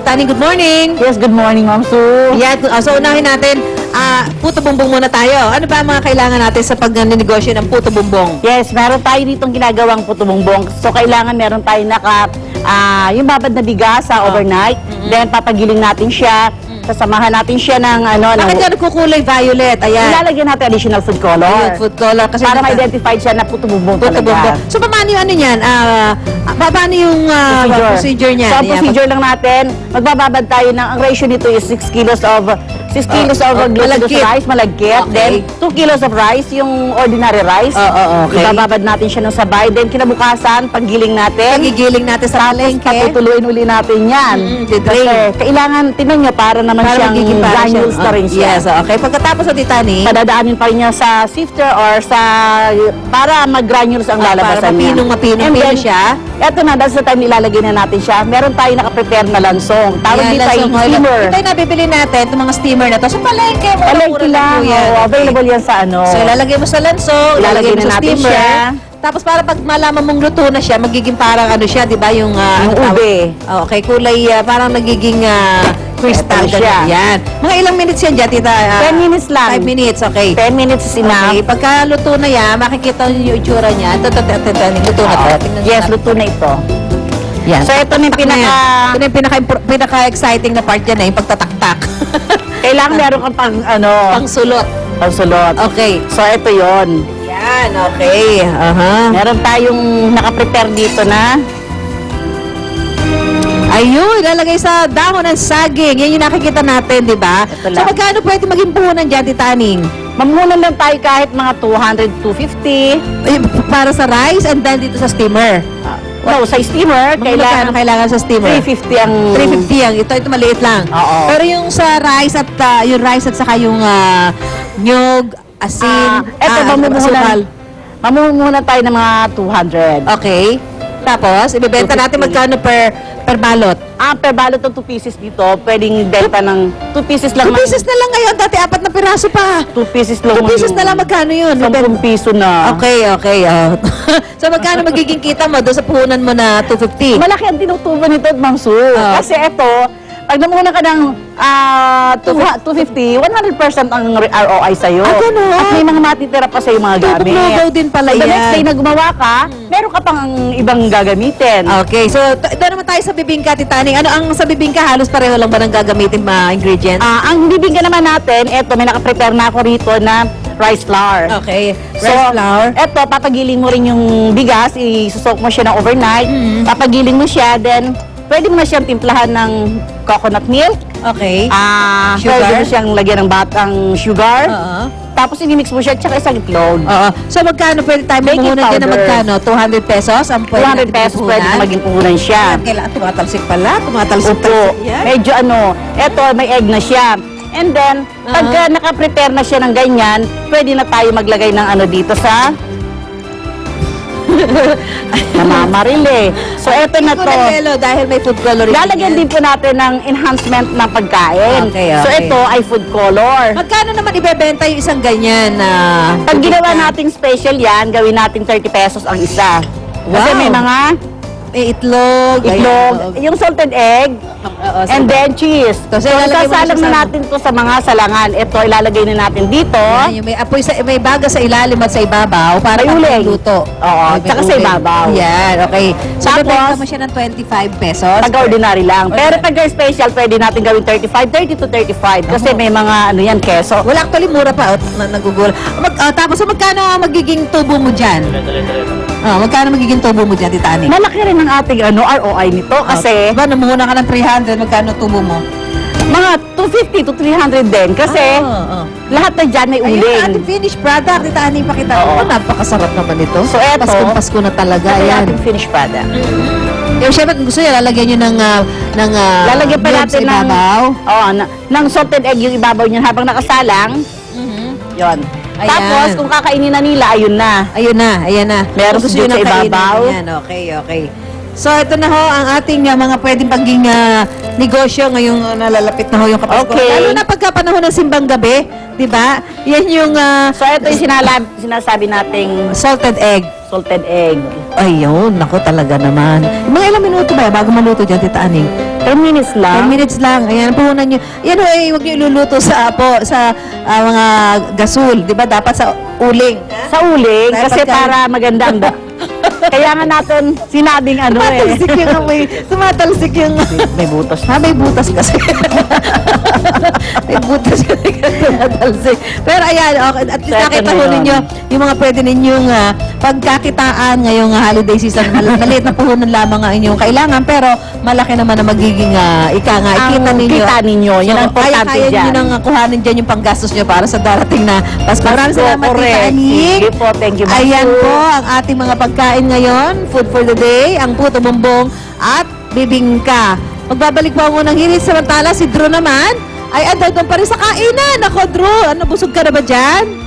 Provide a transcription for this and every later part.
Tani, good morning. Yes, good morning, Ma'am Sue. Yeah, so unahin natin, puto bumbong muna tayo. Ano ba ang mga kailangan natin sa pag-negosyo ng puto bumbong? Yes, meron tayo ditong ginagawang puto bongbong. So, kailangan meron tayo yung babad na bigas sa overnight. Then, papagiling natin siya. Sasamahan natin siya ng Bakit ka nagkukulay violet? Ayan. Ilalagyan natin additional food color. Ayun, food color. Kasi para ma-identify siya na puto bongbong talaga. So, paano yung ano niyan? Paano yung procedure niyan? So, ang procedure lang natin, magbababad tayo ng, ang ratio nito is 6 kilos of glutinous rice, malagkit. Okay. Then, 2 kilos of rice, yung ordinary rice. Okay. Ibababad natin siya ng sabay. Then, kinabukasan, paggiling natin. Pagigiling natin sa palengke. Patutuluin uli natin yan. Kasi, kailangan, tingnan nyo, para naman siyang granules na rin siya. Yes, okay. Pagkatapos sa titani, padadaanin pa rin niya sa sifter or para mag-granules ang lalabasan niya. Mapinong siya. Eto na, that's the time ilalagay na natin siya. Meron tayo naka-prepare na lansong. Tawag dito ay steamer. Ito yung nabibili natin, itong mga steamer na to. So, palengke mo. Palengke lang. Available yan sa ano. So, ilalagay mo sa lansong, ilalagay mo sa steamer. Siya. Tapos para pag malaman mong luto na siya, magiging parang ano siya, di ba? Yung ube. Okay, kulay, parang nagiging crystal siya. Yan. Mga ilang minutes yan dyan, tita? 10 minutes lang. 5 minutes, okay. 10 minutes is enough. Okay, pagka luto na yan, makikita nyo yung itsura niya. Luto na to. Yes, luto na ito. Yan. So, ito na yung pinaka-exciting na part dyan, yung pagtataktak. Kailangan meron kang Pangsulot. Pangsulot. Okay. So, ito yon. Yan, okay. Meron tayong naka-prepare dito na. Ayun, ilalagay sa dahon ng saging. Yan yung nakikita natin, di ba? So, magkano pwede maging puhunan dyan, titaning? Mamunan lang tayo kahit mga 200, 250. Para sa rice and then dito sa steamer. No, sa steamer, kailangan sa steamer? 350 ang... 350 ang. Ito maliit lang. Oo. Pero yung sa rice at saka yung nyog, asin, mamumuhunan tayo ng mga 200. Okay. Tapos, ibebenta natin magkano per balot? Per balot ng 2 pieces dito, pwedeng benta ng 2 pieces lang. 2 pieces na lang ngayon, dati 4 na piraso pa. 2 pieces lang. 2 pieces na lang, magkano yun? 10 piso na. Okay. So, magkano magiging kita mo doon sa puhunan mo na 250? Malaki ang tinutubo nito, Ma'am Sue. Kasi ito, pag namuna ka ng 250, 100% ang ROI sa'yo. Ganun. At may mga matitira pa sa'yo mga gamit. Tubog-lugaw din pala so, yan. The next day na gumawa ka, meron ka pang ibang gagamitin. Okay, so doon naman tayo sa bibingka, titaning. Ano ang sa bibingka? Halos pareho lang ba ng gagamitin mga ingredients? Ang bibingka naman natin, eto, may nakaprepare na ako rito na rice flour. Okay, rice flour. Eto, papagiling mo rin yung bigas, isusok mo siya ng overnight, papagiling mo siya, then pwede mo na siyang timplahan ng coconut milk. Okay. Sugar. Pwede mo siyang lagyan ng batang sugar. Tapos inimix mo siya, tsaka isang itlog. So magkano pwede tayo mamuhunan dyan na magkano? 200 pesos? Ang 200 pesos pwede maging puhunan siya. Kailangan tumatalsik pala. Tumatalsik. Medyo eto may egg na siya. And then, pagka naka-prepare na siya ng ganyan, pwede na tayo maglagay ng dito sa namamaril So, eto na to. Dahil may food coloring. Lalagyan din po natin ng enhancement ng pagkain. Okay. So, ito ay food color. Magkano naman ibebenta yung isang ganyan na... Pag ginawa nating special yan, gawin natin 30 pesos ang isa. Kasi may mga... itlog. Yung salted egg, and then cheese. So, sasalang na natin to sa mga salangan. Ito, ilalagay na natin dito. Yung may apoy may baga sa ilalim at sa ibabaw para luto. Oo, tsaka sa ibabaw. Yan, okay. So, tapos, bebenta mo siya ng 25 pesos. Pag-ordinary lang. Pero pag special, pwede natin gawin 30 to 35. Kasi may mga, keso. Wala, actually, mura pa. Nagugul. Tapos, magkano magiging tubo mo dyan? Magkano magiging tubo mo dyan, titani? Malaki rin ang ating ROI nito kasi... Diba, namuhuna ka ng 300, magkano tubo mo? Mga 250 to 300 din kasi lahat na dyan may uling. Ayun, ating finished product, titani, pakita ko. Napakasarap naman ito. So, eto, Pasko na talaga. Ito yung ating finished product. Yung syempre, kung gusto nyo, lalagyan nyo ng lalagyan pa natin ng ibabaw. Ng salted egg yung ibabaw nyo habang nakasalang. Yon. Ayan. Tapos, kung kakainin na nila, ayun na. Ayan na. Meron gusto sa ibabaw. Ayan, okay. So, ito na ho ang ating mga pwedeng paging negosyo ngayong nalalapit na ho yung Kapasko. Okay. Lalo na pagkapanaho ng simbang gabi, di ba? Yan yung... so, ito yung sinasabi nating salted egg. Salted egg. Ayun, naku talaga naman. Mga ilang minuto ba bago maluto dyan, Tita Aning? 10 minutes 10 lang. minutes lang. Ayan, puhunan nyo. Yan o, huwag nyo iluluto sa mga gasol. Di ba? Dapat sa uling. Sa uling, Dapat kasi kayo- para maganda ang Kaya nga natin sinabing ano Tumatalsik yung amoy. Tumatalsik yung... May butas. May butas kasi. May butas kasi tumatalsik. Pero ayan, okay, at least Second nakita na ho yun. ninyo yung mga pwede ninyong pagkakitaan ngayong holiday season. Maliit na puhunan lamang ang inyong kailangan, pero malaki naman na magiging ikita Ang ninyo. kita ninyo, yun ang importante kaya dyan. nyo nang kuhanin dyan yung panggastos nyo para sa darating na Pasko. Maraming salamat, Tita Aning. Sige po, thank you. Ayan po ang ating mga pagkain ngayon. Food for the day, ang puto bumbong at bibingka. Magbabalik po ang unang hirit. Samantala, si Drew naman ay andun pa rin sa kainan. Ako, Drew, ano, busog ka na ba dyan?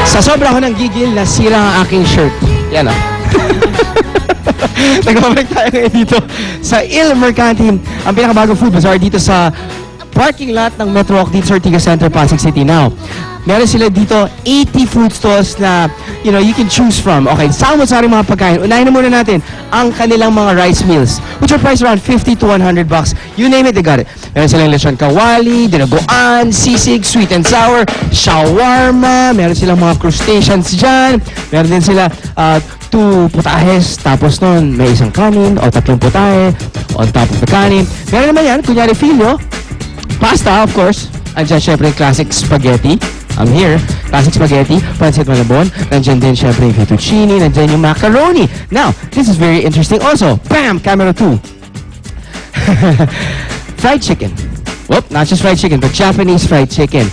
Sa sobra ko ng gigil, nasira ang aking shirt. Yan o. Nagbabalik tayo ngayon dito sa Il Mercantin, ang pinakabagong food bazaar dito sa parking lot ng Metro Walk dito sa Ortigas Center, Pasig City. Now, meron sila dito 80 food stalls na, you can choose from. Okay, saan-saring mga pagkain. Unahin na muna natin ang kanilang mga rice meals, which are priced around 50 to 100 bucks. You name it, they got it. Meron silang lechon kawali, dinagoan, sisig, sweet and sour, shawarma, meron silang mga crustaceans dyan, meron din sila 2 putahes, tapos nun may isang kanin o 3 putahe on top of the kanin. Meron naman yan, kunyari filio, pasta, of course. Andiyan syempre yung classic spaghetti. I'm here. Classic spaghetti, pancit malabon. Nandiyan din syempre yung fettuccine. Nandiyan yung macaroni. Now, this is very interesting also. Bam! Camera 2. Fried chicken. Whoop, not just fried chicken, but Japanese fried chicken.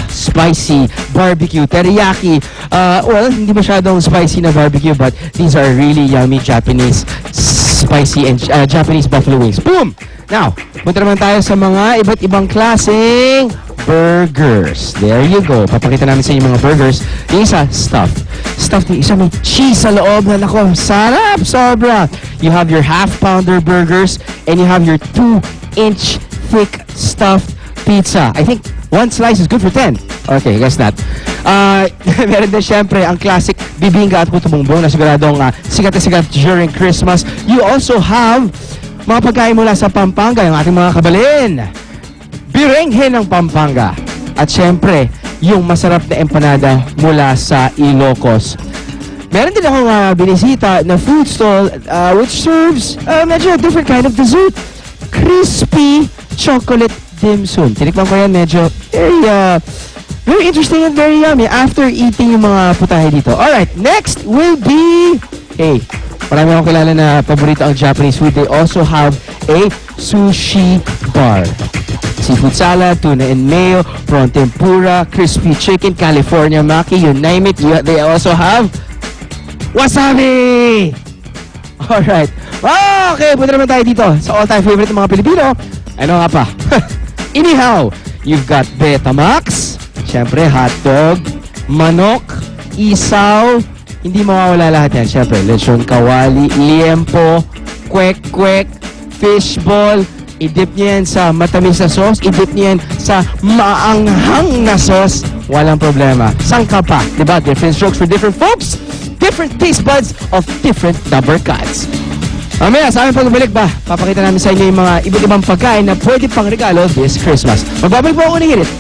Spicy, barbecue, teriyaki. Well, hindi masyadong spicy na barbecue, but these are really yummy Japanese spicy and Japanese buffalo wings. Boom! Now, punta naman tayo sa mga iba't ibang klaseng burgers. There you go. Papakita namin sa inyo mga burgers. Yung isa, stuffed. Stuffed yung isa may cheese sa loob na nako. Sarap! Sobra! You have your half-pounder burgers and you have your 2-inch thick stuffed pizza. I think 1 slice is good for 10. Okay, guess not. Meron din syempre ang classic bibingka at puto bumbong na siguradong sikat na sikat during Christmas. You also have mga pagkain mula sa Pampanga, yung ating mga kabalin. Birenghe ng Pampanga. At syempre, yung masarap na empanada mula sa Ilocos. Meron din akong binisita na food stall which serves medyo a different kind of dessert. Crispy chocolate dim sum. Tinikman ko yan, medyo very interesting and very yummy after eating yung mga putahe dito. Alright, next will be marami akong kilala na paborito ang Japanese food. They also have a sushi bar. Seafood salad, tuna and mayo, prawn tempura, crispy chicken, California maki, you name it. They also have wasabi! Alright. Okay, punta naman tayo dito sa all-time favorite ng mga Pilipino. Ano nga pa? Anyhow, you've got Betamax, syempre hotdog, manok, isaw, hindi mawawala lahat yan. Syempre, lechon kawali, liempo, kwek-kwek, fishball, idip niya yan sa matamis na sauce, idip niya yan sa maanghang na sauce, walang problema. Sangka pa, diba? Different strokes for different folks, different taste buds of different number cuts. Mamaya, sa aming pagbalik ba, papakita namin sa inyo yung mga iba't ibang pagkain na pwede pang regalo this Christmas. Magbabalik po ako ng hirit.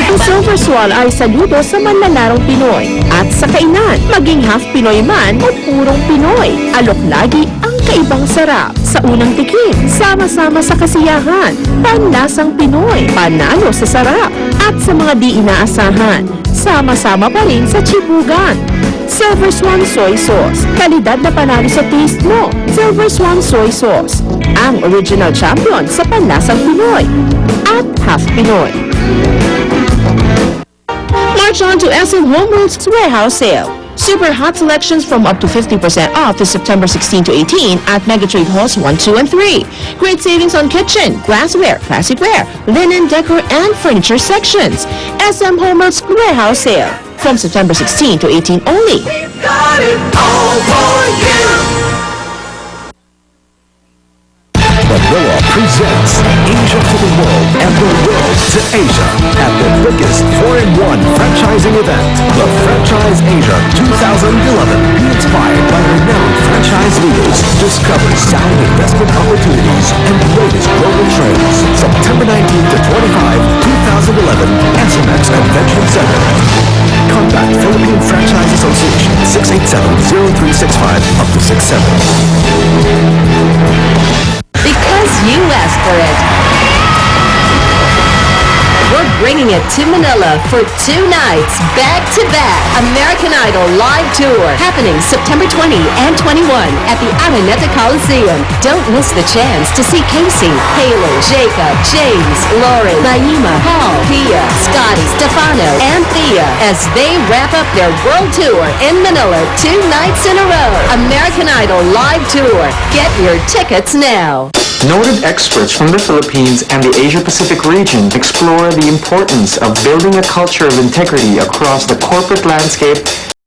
Ang Silver Swan ay saludo sa manlalarong Pinoy at sa kainan, maging half Pinoy man o purong Pinoy. Alok lagi ang kaibang sarap. Sa unang tikim, sama-sama sa kasiyahan, panlasang Pinoy, panalo sa sarap. At sa mga di inaasahan, sama-sama pa rin sa chibugan. Silver Swan Soy Sauce, kalidad na panalo sa taste mo. Silver Swan Soy Sauce, ang original champion sa panlasang Pinoy at half Pinoy. March on to SM Home Goods Warehouse Sale. Super hot selections from up to 50% off is September 16 to 18 at Megatrade Halls 1, 2, and 3. Great savings on kitchen, glassware, classicware, linen, decor, and furniture sections. SM Home Road's warehouse sale from September 16 to 18 only. Got it all for you. Manila presents Asia to the World and the World to Asia at the biggest 4-in-1 franchising event, the Franchise Asia 2011. Be inspired by renowned franchise leaders, discover sound investment opportunities, and latest global trends. September 19 to 25, 2011, SMX Convention Center. Contact Philippine Franchise Association 687-0365 up to 67. Because you asked for it. We're bringing it to Manila for 2 nights, back-to-back. American Idol Live Tour, happening September 20 and 21 at the Araneta Coliseum. Don't miss the chance to see Casey, Haley, Jacob, James, Lauren, Naima, Paul, Pia, Scotty, Stefano, and Thea as they wrap up their world tour in Manila 2 nights in a row. American Idol Live Tour. Get your tickets now. Noted experts from the Philippines and the Asia-Pacific region explore the importance of building a culture of integrity across the corporate landscape